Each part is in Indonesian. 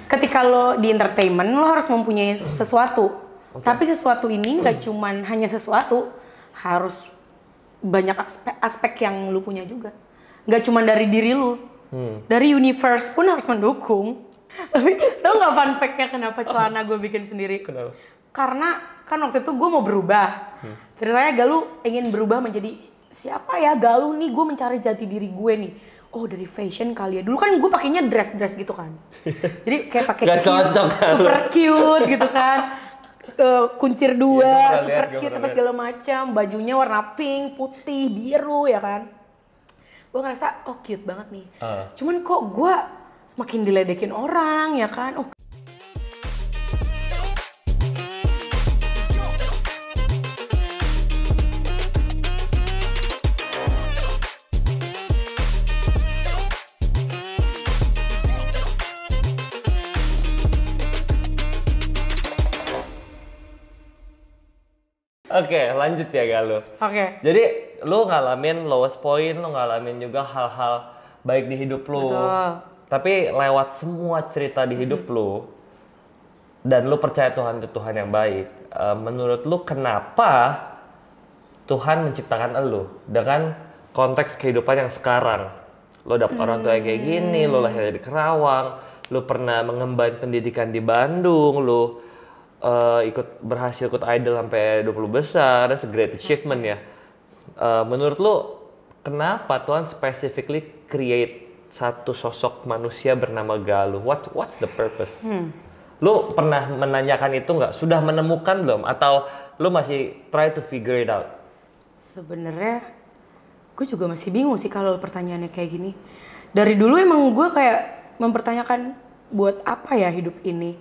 ketika lo di entertainment lo harus mempunyai sesuatu. Tapi sesuatu ini nggak cuman hanya sesuatu, harus banyak aspek yang lo punya juga. Nggak cuman dari diri lo, dari universe pun harus mendukung. Tapi tau nggak fun fact-nya kenapa celana gue bikin sendiri? Kenapa? Karena kan waktu itu gue mau berubah. Ceritanya Galuh ingin berubah menjadi siapa ya Galuh nih, gue mencari jati diri gue nih. Oh dari fashion kali ya. Dulu kan gue pakainya dress gitu kan. Jadi kayak pakai super cute gitu kan. Kuncir dua, super cute apa segala macam. Bajunya warna pink, putih, biru ya kan. Gue ngerasa oh cute banget nih. Cuman kok gue semakin diledekin orang ya kan. Oh Oke, lanjut ya Galuh. Oke. Jadi lu ngalamin lowest point, lu ngalamin juga hal-hal baik di hidup lu. Betul. Tapi lewat semua cerita di hidup lu, dan lu percaya Tuhan itu Tuhan yang baik. Menurut lu kenapa Tuhan menciptakan lu dengan konteks kehidupan yang sekarang? Lu dapet orang tua yang kayak gini, lu lahir di Kerawang, lu pernah mengemban pendidikan di Bandung, lu berhasil ikut idol sampai 20 besar, that's a great achievement ya. Menurut lu kenapa Tuhan specifically create satu sosok manusia bernama Galuh? What's the purpose? Lu pernah menanyakan itu nggak? Sudah menemukan belum? Atau lu masih try to figure it out? Sebenarnya gue juga masih bingung sih kalau pertanyaannya kayak gini. Dari dulu emang gue kayak mempertanyakan buat apa ya hidup ini.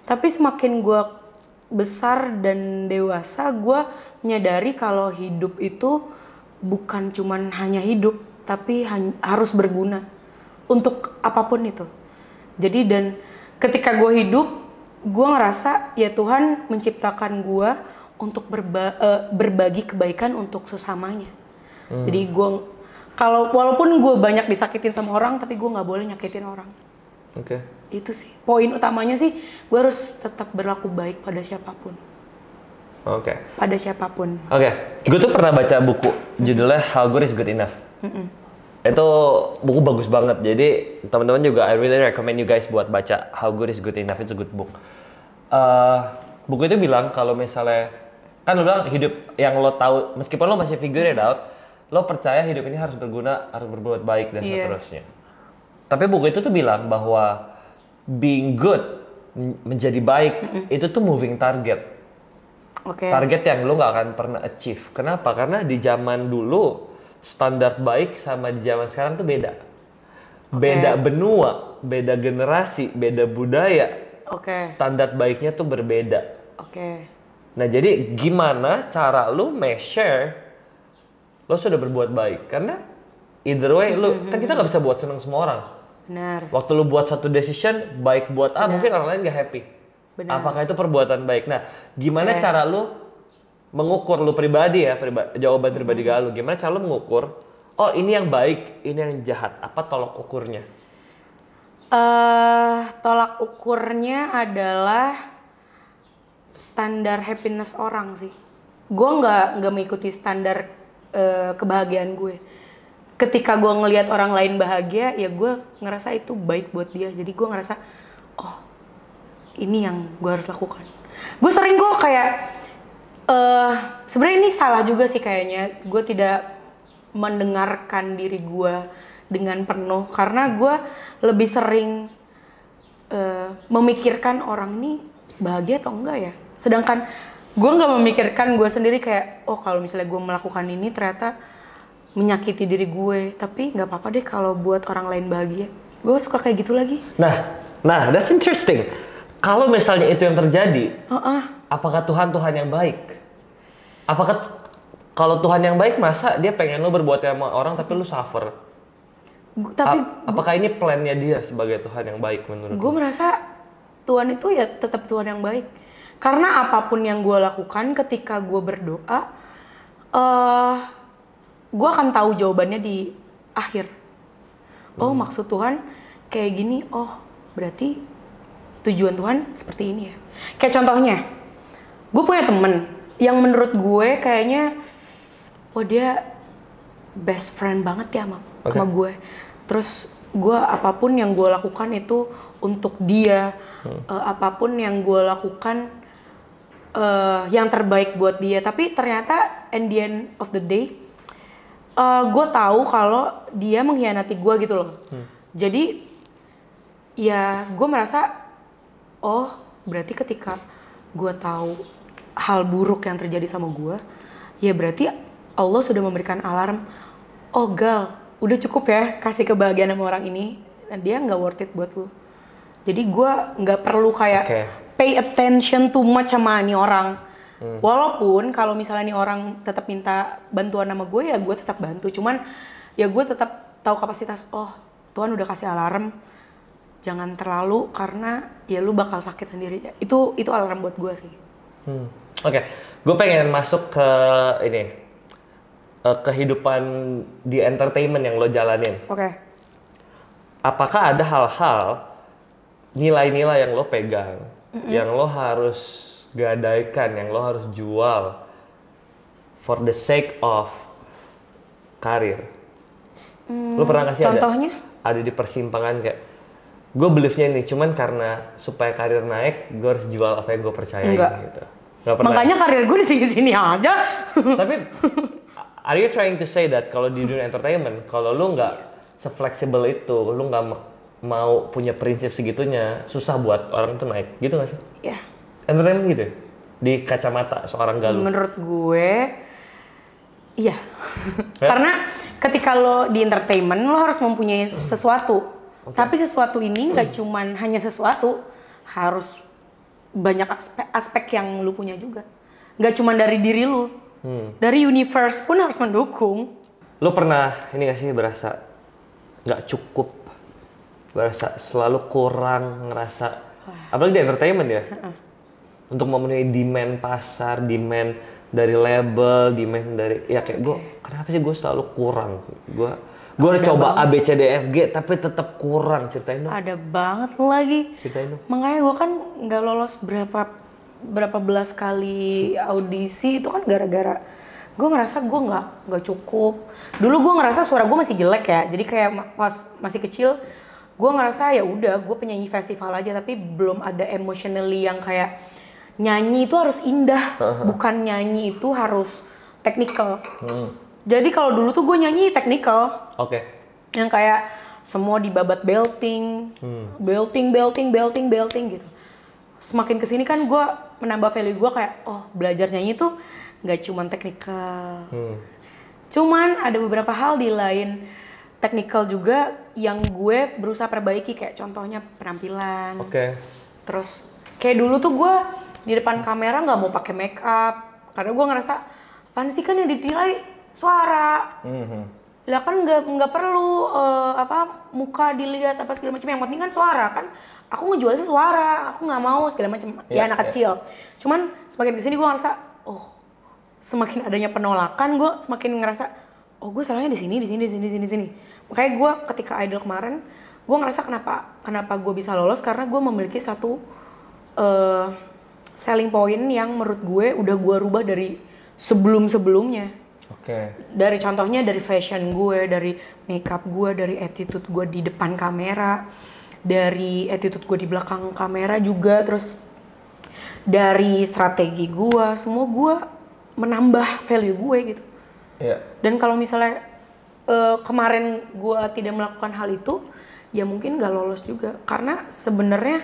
Tapi semakin gue besar dan dewasa, gue menyadari kalau hidup itu bukan cuman hanya hidup, tapi harus berguna untuk apapun itu. Jadi dan ketika gue hidup, gue ngerasa ya Tuhan menciptakan gue untuk berbagi kebaikan untuk sesamanya. Jadi gue walaupun gue banyak disakitin sama orang, tapi gue nggak boleh nyakitin orang. Oke. Itu sih poin utamanya sih, gue harus tetap berlaku baik pada siapapun. Oke. Pada siapapun. Oke. Gue tuh pernah baca buku judulnya How Good Is Good Enough. Itu buku bagus banget. Jadi teman-teman juga I really recommend you guys buat baca How Good Is Good Enough. It's a good book. Buku itu bilang kalau misalnya kan lo bilang hidup yang lo tahu meskipun lo masih figure it out, lo percaya hidup ini harus berguna, harus berbuat baik dan seterusnya. Tapi buku itu tuh bilang bahwa being good, menjadi baik, itu tuh moving target. Target yang lo nggak akan pernah achieve. Kenapa? Karena di zaman dulu standar baik sama di zaman sekarang tuh beda. Beda benua, beda generasi, beda budaya. Standar baiknya tuh berbeda. Nah jadi gimana cara lo measure lo sudah berbuat baik? Karena either way kan kita nggak bisa buat seneng semua orang. Benar. Waktu lu buat satu decision baik buat A, mungkin orang lain gak happy. Benar. Apakah itu perbuatan baik? Nah, gimana cara lu mengukur lu pribadi ya, jawaban pribadi Galuh. Gimana cara lu mengukur? Oh, ini yang baik, ini yang jahat. Apa tolak ukurnya? Tolak ukurnya adalah standar happiness orang sih. Gue nggak mengikuti standar kebahagiaan gue. Ketika gue ngelihat orang lain bahagia, ya gue ngerasa itu baik buat dia. Jadi gue ngerasa, oh ini yang gue harus lakukan. Gue sering kayak, sebenarnya ini salah juga sih kayaknya. Gue tidak mendengarkan diri gue dengan penuh. Karena gue lebih sering memikirkan orang ini bahagia atau enggak ya. Sedangkan gue nggak memikirkan gue sendiri kayak, oh kalau misalnya gue melakukan ini ternyata menyakiti diri gue, tapi nggak apa-apa deh kalau buat orang lain bahagia. Gue suka kayak gitu lagi. Nah, that's interesting. Kalau misalnya itu yang terjadi, apakah Tuhan yang baik? Apakah kalau Tuhan yang baik, masa dia pengen lo berbuat sama orang tapi lo suffer? Apakah ini plannya dia sebagai Tuhan yang baik menurut lo? Gue merasa Tuhan itu ya tetap Tuhan yang baik. Karena apapun yang gue lakukan ketika gue berdoa, gue akan tahu jawabannya di akhir. Oh maksud Tuhan kayak gini, oh berarti tujuan Tuhan seperti ini ya. Kayak contohnya, gue punya temen yang menurut gue kayaknya, wah dia best friend banget ya sama gue. Terus gue apapun yang gue lakukan itu untuk dia, apapun yang gue lakukan yang terbaik buat dia. Tapi ternyata in the end of the day, gue tahu kalau dia mengkhianati gue gitu loh. Jadi ya gue merasa, oh berarti ketika gue tahu hal buruk yang terjadi sama gue, ya berarti Allah sudah memberikan alarm, oh Gal, udah cukup ya kasih kebahagiaan sama orang ini, dan dia nggak worth it buat lu. Jadi gue nggak perlu kayak pay attention too much sama nih orang. Walaupun kalau misalnya nih orang tetap minta bantuan sama gue, ya gue tetap bantu. Cuman ya gue tetap tahu kapasitas, oh Tuhan udah kasih alarm, jangan terlalu karena ya lu bakal sakit sendiri. Itu alarm buat gue sih. Oke, gue pengen masuk ke ini, kehidupan di entertainment yang lo jalanin. Apakah ada hal-hal, nilai-nilai yang lo pegang, yang lo harus gadaikan, yang lo harus jual for the sake of karir? Lo pernah nggak sih ada di persimpangan kayak, gue believe-nya ini cuman karena supaya karir naik, gue harus jual apa yang gue percaya gitu. Gak pernah. Makanya karir gue di sini aja. Tapi are you trying to say that kalau di dunia entertainment, kalau lu nggak se-flexible itu, lu nggak mau punya prinsip segitunya, susah buat orang itu naik, gitu nggak sih? Iya. Entertainment gitu ya? Di kacamata seorang Galuh? Menurut gue, iya. Karena ketika lo di entertainment, lo harus mempunyai sesuatu. Tapi sesuatu ini nggak cuman hanya sesuatu, harus banyak aspek yang lu punya juga. Nggak cuma dari diri lu, dari universe pun harus mendukung. Lu pernah ini nggak sih berasa nggak cukup, berasa selalu kurang, ngerasa, apalagi di entertainment ya, untuk memenuhi demand pasar, demand dari label, demand dari, ya kayak gue, kenapa sih gue selalu kurang? Gue udah coba A, B, C, D, F, G, tapi tetap kurang. Ceritain dong. Ada banget lagi. Ceritain dong. Makanya gue kan nggak lolos berapa belas kali audisi, itu kan gara-gara gue ngerasa gue nggak cukup. Dulu gue ngerasa suara gue masih jelek ya, jadi kayak pas masih kecil, gue ngerasa ya udah gue penyanyi festival aja, tapi belum ada emotionally yang kayak nyanyi itu harus indah, bukan nyanyi itu harus technical. Jadi kalau dulu tuh gue nyanyi technical. Yang kayak semua dibabat belting, belting gitu. Semakin kesini kan gue menambah value gue kayak, oh belajar nyanyi tuh nggak cuman technical. Cuman ada beberapa hal di lain technical juga yang gue berusaha perbaiki, kayak contohnya penampilan. Terus kayak dulu tuh gue di depan kamera nggak mau pakai make up karena gue ngerasa apaan sih, kan yang dinilai suara. Lah kan nggak perlu muka dilihat apa segala macam, yang penting kan suara kan. Aku ngejualnya suara, aku nggak mau segala macam. Ya anak kecil. Cuman semakin kesini gue ngerasa, oh semakin adanya penolakan, gue semakin ngerasa, oh gue salahnya di sini. Makanya gue ketika Idol kemarin, gue ngerasa kenapa gue bisa lolos, karena gue memiliki satu selling point yang menurut gue udah gue rubah dari sebelumnya. Dari contohnya dari fashion gue, dari makeup gue, dari attitude gue di depan kamera, dari attitude gue di belakang kamera juga, terus dari strategi gue, semua gue menambah value gue gitu. Dan kalau misalnya kemarin gue tidak melakukan hal itu, ya mungkin gak lolos juga. Karena sebenarnya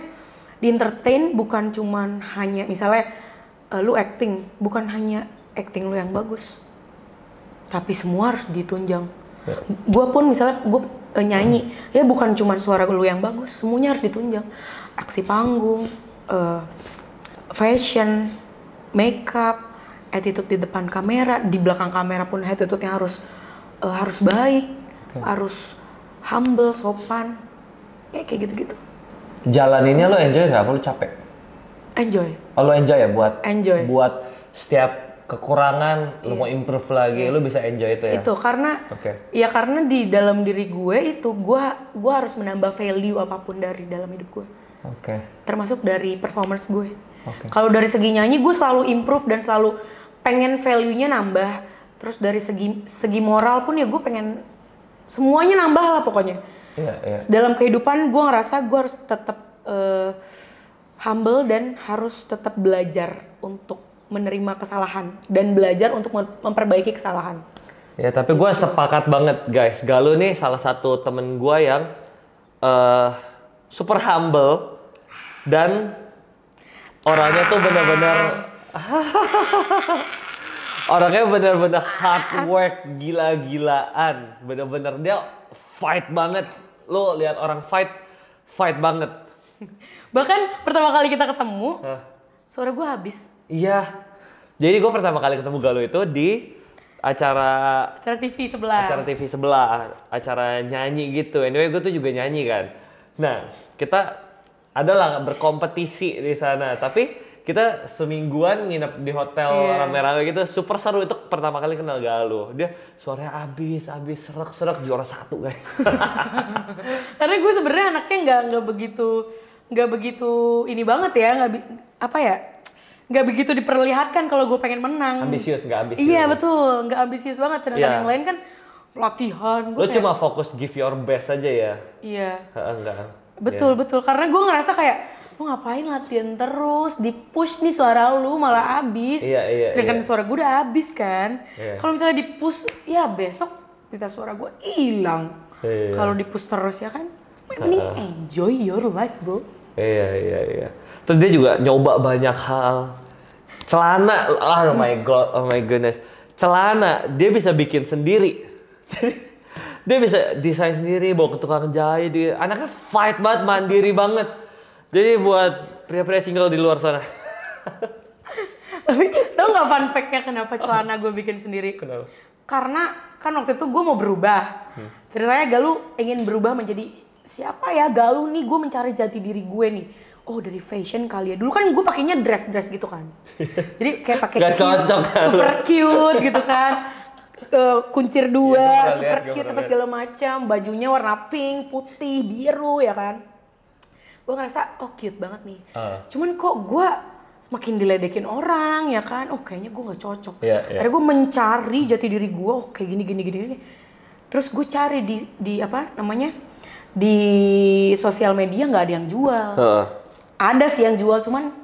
di entertain bukan cuman hanya misalnya lu acting, bukan hanya acting lu yang bagus, tapi semua harus ditunjang. Gue pun misalnya gue nyanyi, ya bukan cuma suara lu yang bagus, semuanya harus ditunjang. Aksi panggung, fashion, makeup, attitude di depan kamera, di belakang kamera pun attitude-nya harus baik, harus humble, sopan, kayak gitu-gitu. Jalaninnya lo enjoy nggak? Apa lo capek? Enjoy. Oh, lo enjoy ya buat setiap kekurangan, lo mau improve lagi, lo bisa enjoy itu ya? Itu karena, ya karena di dalam diri gue itu, gue harus menambah value apapun dari dalam hidup gue. Oke. Termasuk dari performance gue. Oke. Kalau dari segi nyanyi gue selalu improve dan selalu pengen value-nya nambah. Terus dari segi moral pun ya gue pengen semuanya nambah lah pokoknya. Iya. Dalam kehidupan gue ngerasa gue harus tetap humble dan harus tetap belajar untuk menerima kesalahan dan belajar untuk memperbaiki kesalahan. Ya, tapi gue sepakat banget guys. Galuh nih salah satu temen gue yang super humble dan orangnya tuh bener-bener orangnya bener-bener hard work gila-gilaan. Bener-bener dia fight banget. Lo lihat orang fight banget. Bahkan pertama kali kita ketemu, suara gue habis. Iya. Jadi gue pertama kali ketemu Galuh itu di acara TV sebelah. Acara TV sebelah, acara nyanyi gitu. Anyway, gue tuh juga nyanyi kan. Nah, kita adalah berkompetisi di sana. Tapi kita semingguan nginep di hotel rame-rame gitu. Super seru, itu pertama kali kenal Galuh. Dia suaranya abis, serak juara 1 guys. Karena gue sebenarnya anaknya nggak begitu ini banget ya, nggak begitu diperlihatkan kalau gue pengen menang. Nggak ambisius. Iya betul, nggak ambisius banget. Sedangkan yang lain kan latihan. Lo cuma fokus give your best aja ya? Iya. Enggak. Betul. Karena gue ngerasa kayak, lo ngapain latihan terus, di-push nih suara lu malah abis. Iya. Sedangkan suara gue udah abis kan. Iya. Kalau misalnya di-push, ya besok kita suara gue hilang. Iya. Kalau di-push terus ya kan, mending enjoy your life bro. Iya. Terus dia juga nyoba banyak hal. Celana, oh my goodness. Celana dia bisa bikin sendiri. Dia bisa desain sendiri, bawa ke tukang jahit. Anaknya fight banget, mandiri banget. Jadi buat pria-pria single di luar sana. Tapi tau nggak fun fact-nya kenapa celana gue bikin sendiri? Kenapa? Karena kan waktu itu gue mau berubah. Ceritanya Galuh ingin berubah menjadi siapa ya Galuh nih, gue mencari jati diri gue nih. Oh dari fashion kali ya. Dulu kan gue pakainya dress gitu kan. Jadi kayak pakai super cute gitu kan. Kuncir 2, super cute apa segala macam. Bajunya warna pink, putih, biru ya kan. Gue ngerasa oh cute banget nih. Cuman kok gue semakin diledekin orang ya kan. Oh kayaknya gue nggak cocok. Akhirnya gue mencari jati diri gue. Oh kayak gini. Terus gue cari di apa namanya, di sosial media nggak ada yang jual. Ada sih yang jual, cuman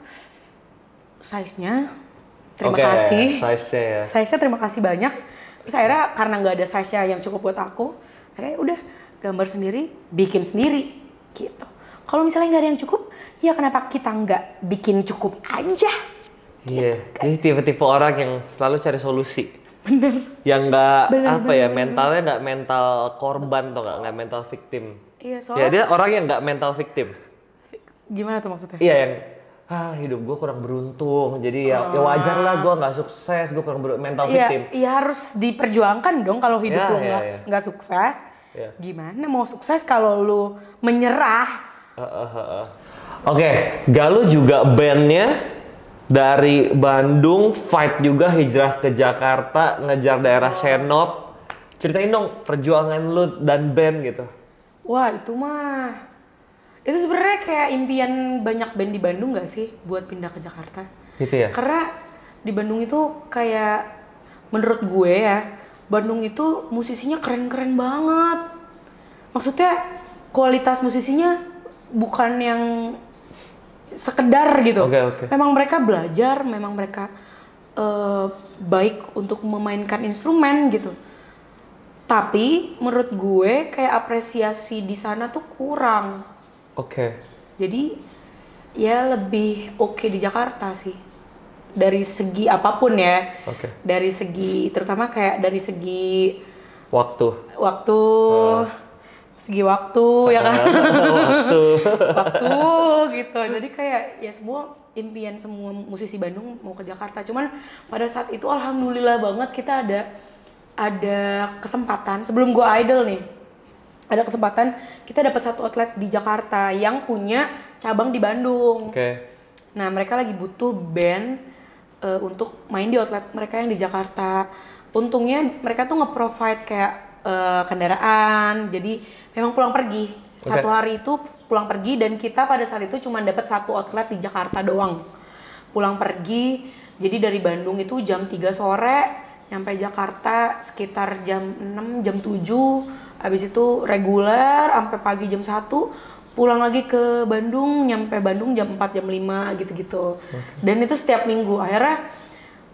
size-nya terima kasih. Size-nya terima kasih banyak. Terus akhirnya karena nggak ada size-nya yang cukup buat aku, akhirnya udah gambar sendiri, bikin sendiri gitu. Kalau misalnya nggak ada yang cukup, ya kenapa kita nggak bikin cukup aja? Iya, jadi tipe-tipe orang yang selalu cari solusi. Bener. Yang nggak mentalnya nggak mental korban atau nggak mental victim. Iya, soalnya. Ya dia orang yang nggak mental victim. Gimana tuh maksudnya? Iya yang hidup gue kurang beruntung, jadi ya wajar lah gue nggak sukses, gue kurang mental victim. Iya harus diperjuangkan dong kalau hidup lo nggak sukses. Gimana mau sukses kalau lo menyerah? Oke, Galuh juga bandnya dari Bandung, fight juga hijrah ke Jakarta, ngejar daerah Senop. Ceritain dong perjuangan lu dan band gitu. Wah itu sebenarnya kayak impian banyak band di Bandung nggak sih buat pindah ke Jakarta? Gitu ya? Karena di Bandung itu kayak menurut gue ya, Bandung itu musisinya keren-keren banget. Maksudnya kualitas musisinya bukan yang sekedar gitu. Okay. Memang mereka belajar, memang mereka baik untuk memainkan instrumen gitu. Tapi menurut gue kayak apresiasi di sana tuh kurang. Jadi ya lebih oke di Jakarta sih. Dari segi apapun ya. Dari segi terutama kayak dari segi waktu. Segi waktu ya kan. waktu gitu. Jadi kayak ya impian semua musisi Bandung mau ke Jakarta. Cuman pada saat itu alhamdulillah banget kita ada kesempatan sebelum gue idol nih. Ada kesempatan kita dapat satu outlet di Jakarta yang punya cabang di Bandung. Nah mereka lagi butuh band untuk main di outlet mereka yang di Jakarta. Untungnya mereka tuh nge-provide kayak kendaraan, jadi memang pulang pergi. Satu hari itu pulang pergi dan kita pada saat itu cuma dapat satu outlet di Jakarta doang. Pulang pergi, jadi dari Bandung itu jam 3 sore, nyampe Jakarta sekitar jam 6, jam 7. Habis itu reguler sampai pagi jam 1, pulang lagi ke Bandung, nyampe Bandung jam 4, jam 5 gitu-gitu. Dan itu setiap minggu. Akhirnya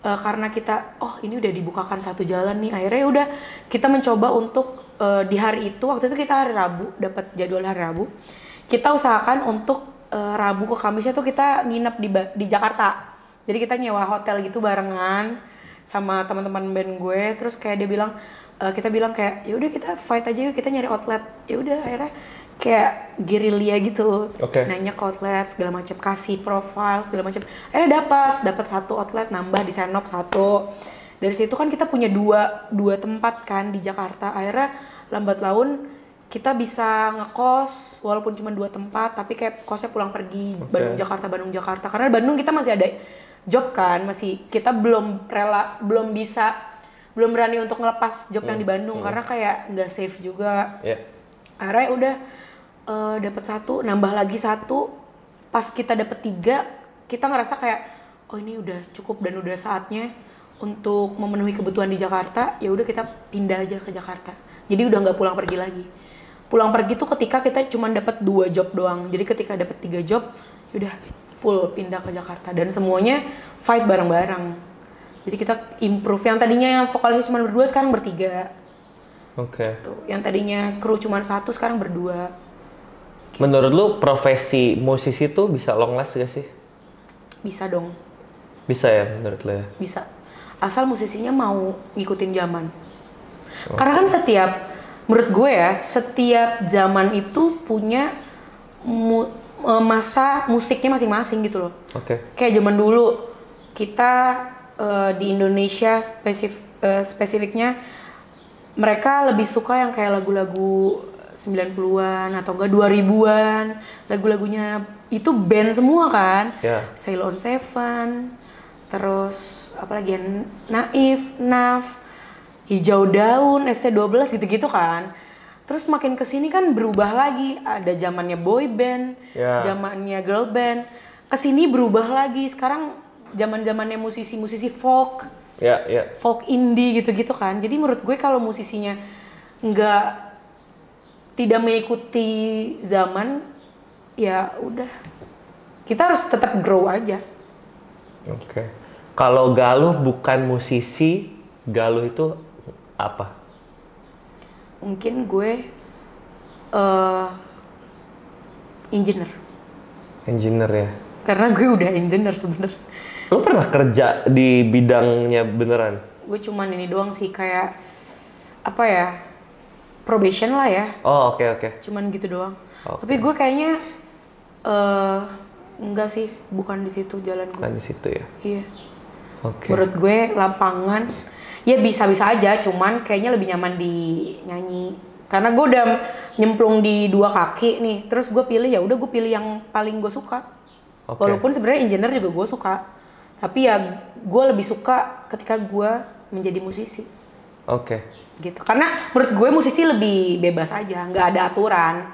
karena kita, oh ini udah dibukakan satu jalan nih, akhirnya udah kita mencoba untuk di hari itu, waktu itu kita hari Rabu, dapat jadwal hari Rabu. Kita usahakan untuk Rabu ke Kamisnya tuh kita nginep di Jakarta. Jadi kita nyewa hotel gitu barengan sama teman-teman band gue. Terus kayak dia bilang, kita bilang kayak, ya udah kita fight aja yuk, kita nyari outlet. Ya udah akhirnya kayak gerilya gitu, nanya ke outlet segala macam, kasih profile segala macam. Akhirnya dapat satu outlet, nambah di Senop satu. Dari situ kan kita punya dua tempat kan di Jakarta. Akhirnya lambat laun kita bisa ngekos walaupun cuma 2 tempat, tapi kayak kosnya pulang pergi Bandung Jakarta. Karena Bandung kita masih ada job kan, masih kita belum berani untuk ngelepas job yang di Bandung karena kayak nggak safe juga. Akhirnya udah dapat satu, nambah lagi satu. Pas kita dapet 3, kita ngerasa kayak oh ini udah cukup dan udah saatnya untuk memenuhi kebutuhan di Jakarta. Ya udah kita pindah aja ke Jakarta. Jadi udah nggak pulang pergi lagi. Pulang pergi tuh ketika kita cuma dapat 2 job doang. Jadi ketika dapat 3 job, udah full pindah ke Jakarta dan semuanya fight bareng-bareng. Jadi kita improve. Yang tadinya yang vokalisnya cuma berdua, sekarang bertiga. Tuh. Yang tadinya kru cuma 1, sekarang berdua. Menurut lu profesi musisi tuh bisa long last gak sih? Bisa dong. Bisa ya menurut lo ya? Bisa. Asal musisinya mau ngikutin zaman. Karena kan menurut gue ya, setiap zaman itu punya masa musiknya masing-masing gitu loh. Kayak zaman dulu, kita di Indonesia spesifiknya, mereka lebih suka yang kayak lagu-lagu 90-an atau enggak 2000-an. Lagu-lagunya itu band semua kan. Sail on Seven, terus apalagi Naif, Naf, Hijau Daun, ST12 gitu-gitu kan. Terus makin kesini kan berubah lagi. Ada zamannya boy band, zamannya girl band. Kesini berubah lagi. Sekarang zaman-zamannya musisi-musisi folk. Folk indie gitu-gitu kan. Jadi menurut gue kalau musisinya tidak mengikuti zaman, ya udah. Kita harus tetap grow aja. Kalau Galuh bukan musisi, Galuh itu apa? Mungkin gue engineer. Engineer ya? Karena gue udah engineer sebenarnya. Lo pernah kerja di bidangnya beneran? Gue cuman ini doang sih, kayak apa ya, probation lah ya. Oke. Cuman gitu doang. Tapi gue kayaknya enggak sih, bukan di situ jalan gue. Bukan di situ ya? Iya. Menurut gue lapangan ya bisa-bisa aja, cuman kayaknya lebih nyaman di nyanyi. Karena gue udah nyemplung di 2 kaki nih, terus gue pilih gue pilih yang paling gue suka. Walaupun sebenarnya engineer juga gue suka, tapi ya gue lebih suka ketika gue menjadi musisi. Gitu. Karena menurut gue musisi lebih bebas aja, nggak ada aturan.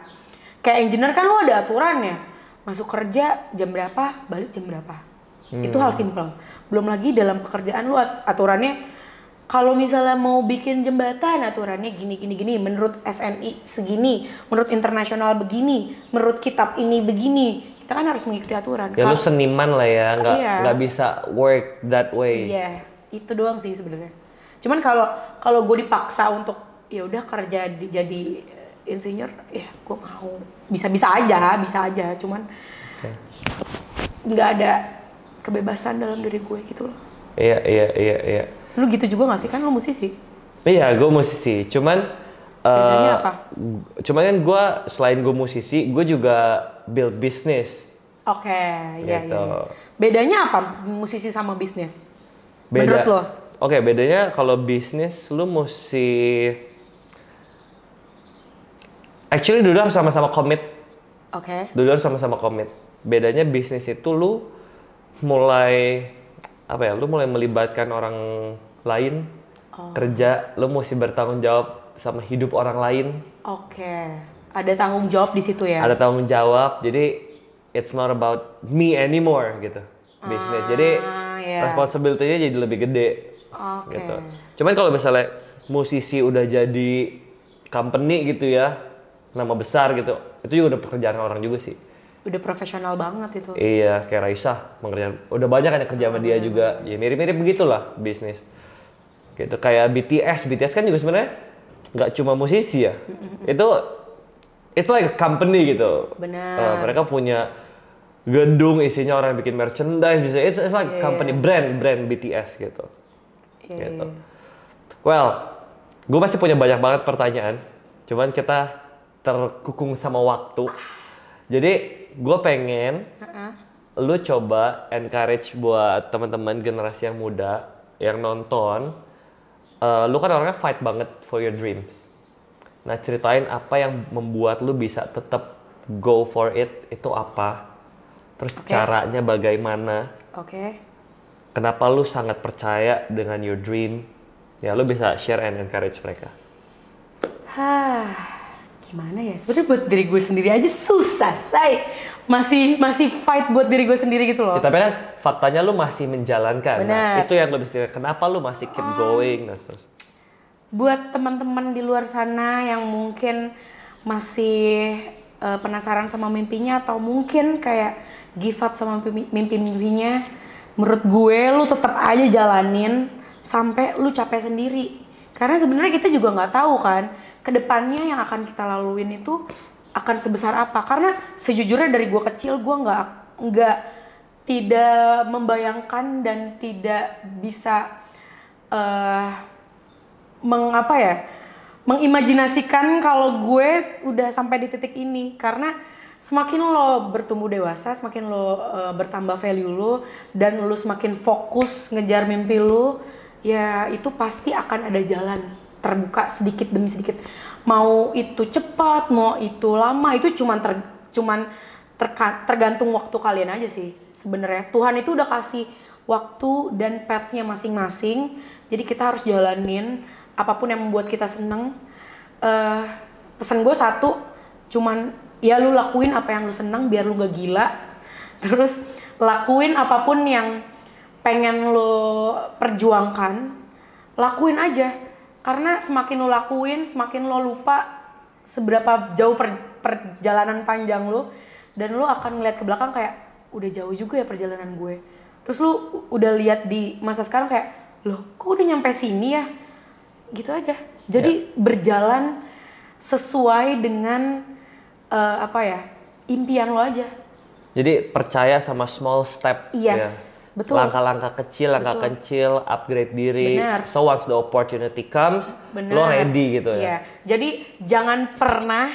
Kayak engineer kan lo ada aturannya. Masuk kerja jam berapa, balik jam berapa. Itu hal simple. Belum lagi dalam pekerjaan lo aturannya. Kalau misalnya mau bikin jembatan, aturannya gini. Menurut SNI segini, menurut internasional begini, menurut kitab ini begini. Kita kan harus mengikuti aturan. Ya lu seniman lah ya, nggak bisa work that way. Iya, itu doang sih sebenarnya. Cuman kalau gue dipaksa untuk ya udah kerja jadi insinyur, ya gue mau. Bisa aja. Cuman nggak ada kebebasan dalam diri gue gitu loh. Iya. Lu gitu juga nggak sih? Kan lu musisi. Iya, gue musisi. Cuman bedanya apa? Cuman kan gue selain gue musisi, gue juga build business. Iya. Bedanya apa musisi sama bisnis? Menurut lo? Bedanya kalau bisnis lu mesti actually dulu harus sama-sama komit. Dulu harus sama-sama komit. Bedanya bisnis itu lu mulai melibatkan orang lain, kerja, lu mesti bertanggung jawab sama hidup orang lain. Ada tanggung jawab di situ ya. Ada tanggung jawab, jadi it's not about me anymore gitu. Bisnis. Jadi yeah. responsibility-nya jadi lebih gede. Oke. Gitu. Cuman kalau misalnya musisi udah jadi company gitu ya, nama besar gitu, itu juga udah pekerjaan orang juga sih. Udah profesional banget itu. Iya, kayak Raisa, udah banyak kan yang kerja sama dia juga. Ya mirip-mirip begitulah bisnis. Gitu kayak BTS kan juga sebenarnya nggak cuma musisi ya. It's like a company gitu. Benar. Mereka punya gedung isinya orang yang bikin merchandise bisa. It's like company brand BTS gitu. Gitu. Well, gue masih punya banyak banget pertanyaan. Cuman kita terkukung sama waktu. Jadi gue pengen lu coba encourage buat teman-teman generasi yang muda yang nonton. Lu kan orangnya fight banget for your dreams. Nah, ceritain apa yang membuat lu bisa tetap go for it, itu apa? Terus caranya bagaimana? Kenapa lu sangat percaya dengan your dream? Ya, lu bisa share and encourage mereka. Gimana ya? Sebenarnya buat diri gue sendiri aja susah, say. Masih fight buat diri gue sendiri gitu loh. Ya, tapi kan faktanya lu masih menjalankan. Nah, itu yang lu bisa. Kenapa lu masih keep going? Nah, terus. Buat teman-teman di luar sana yang mungkin masih penasaran sama mimpinya atau mungkin kayak give up sama mimpi-mimpinya, menurut gue lu tetap aja jalanin sampai lu capek sendiri. Karena sebenarnya kita juga nggak tahu kan kedepannya yang akan kita laluin itu akan sebesar apa. Karena sejujurnya dari gue kecil gue tidak membayangkan dan tidak bisa mengimajinasikan kalau gue udah sampai di titik ini. Karena semakin lo bertumbuh dewasa, semakin lo bertambah value lo dan lo semakin fokus ngejar mimpi lo, ya itu pasti akan ada jalan terbuka sedikit demi sedikit. Mau itu cepat, mau itu lama, itu tergantung waktu kalian aja sih sebenarnya. Tuhan itu udah kasih waktu dan path-nya masing-masing. Jadi kita harus jalanin apapun yang membuat kita seneng. Pesan gue satu, cuman ya lu lakuin apa yang lu seneng biar lu gak gila. Terus lakuin apapun yang pengen lu perjuangkan, lakuin aja. Karena semakin lu lakuin, semakin lu lupa seberapa jauh perjalanan panjang lu. Dan lu akan ngeliat ke belakang kayak, udah jauh juga ya perjalanan gue. Terus lu udah lihat di masa sekarang kayak, loh kok udah nyampe sini ya? Gitu aja. Jadi berjalan sesuai dengan impian lo aja. Jadi percaya sama small step. Yes, betul. Langkah-langkah kecil, upgrade diri. Bener. So once the opportunity comes, lo ready gitu ya. Jadi jangan pernah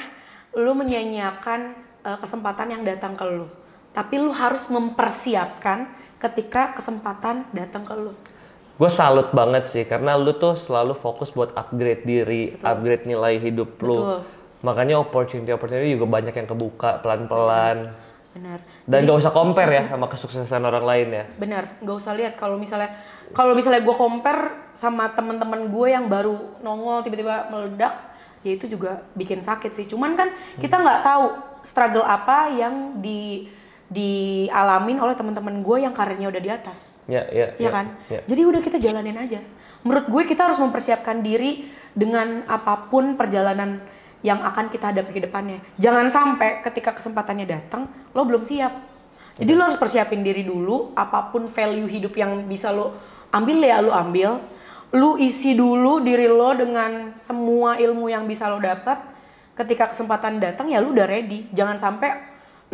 lo menyanyiakan kesempatan yang datang ke lo. Tapi lo harus mempersiapkan ketika kesempatan datang ke lo. Gue salut banget sih, karena lu tuh selalu fokus buat upgrade diri, upgrade nilai hidup lu. Makanya opportunity juga banyak yang kebuka pelan-pelan. Benar. Dan gak usah compare ya sama kesuksesan orang lain ya. Benar, gak usah lihat kalau misalnya gue compare sama teman-teman gue yang baru nongol tiba-tiba meledak, ya itu juga bikin sakit sih. Cuman kan kita nggak tahu struggle apa yang dialamin oleh teman-teman gue yang karirnya udah di atas. Ya kan? Jadi udah kita jalanin aja. Menurut gue kita harus mempersiapkan diri dengan apapun perjalanan yang akan kita hadapi ke depannya. Jangan sampai ketika kesempatannya datang, lo belum siap. Jadi lo harus persiapin diri dulu, apapun value hidup yang bisa lo ambil ya lo ambil. Lo isi dulu diri lo dengan semua ilmu yang bisa lo dapat. Ketika kesempatan datang ya lo udah ready. Jangan sampai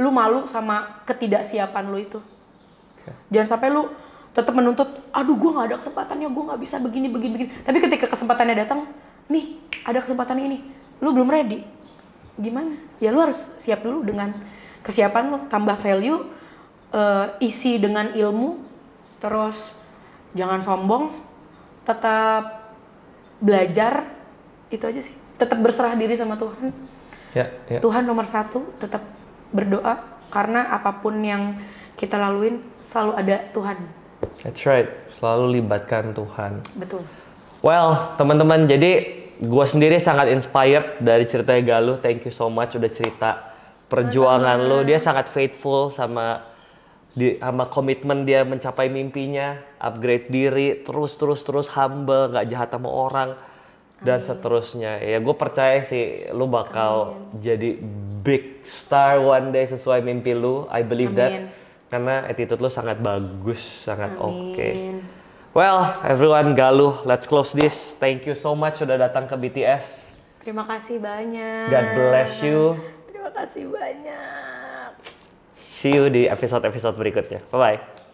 lo malu sama ketidaksiapan lo itu. Jangan sampai lo tetap menuntut, aduh gue gak ada kesempatannya, gue gak bisa begini. Tapi ketika kesempatannya datang, nih ada kesempatan ini, lu belum ready. Gimana? Ya lu harus siap dulu dengan kesiapan lu, tambah value, isi dengan ilmu, terus jangan sombong, tetap belajar, itu aja sih. Tetap berserah diri sama Tuhan. Tuhan nomor satu, tetap berdoa, karena apapun yang kita laluin selalu ada Tuhan. That's right, selalu libatkan Tuhan. Betul. Well, teman-teman, jadi Gua sendiri sangat inspired dari ceritanya Galuh. Thank you so much udah cerita perjuangan lo. Dia sangat faithful sama komitmen dia mencapai mimpinya, upgrade diri, terus humble, nggak jahat sama orang dan seterusnya. Ya gue percaya sih lu bakal jadi big star one day sesuai mimpi lu. I believe that karena attitude lu sangat bagus, sangat oke. Well, everyone, Galuh, let's close this. Thank you so much sudah datang ke BTS. Terima kasih banyak. God bless you. Terima kasih banyak. See you di episode-episode berikutnya. Bye-bye.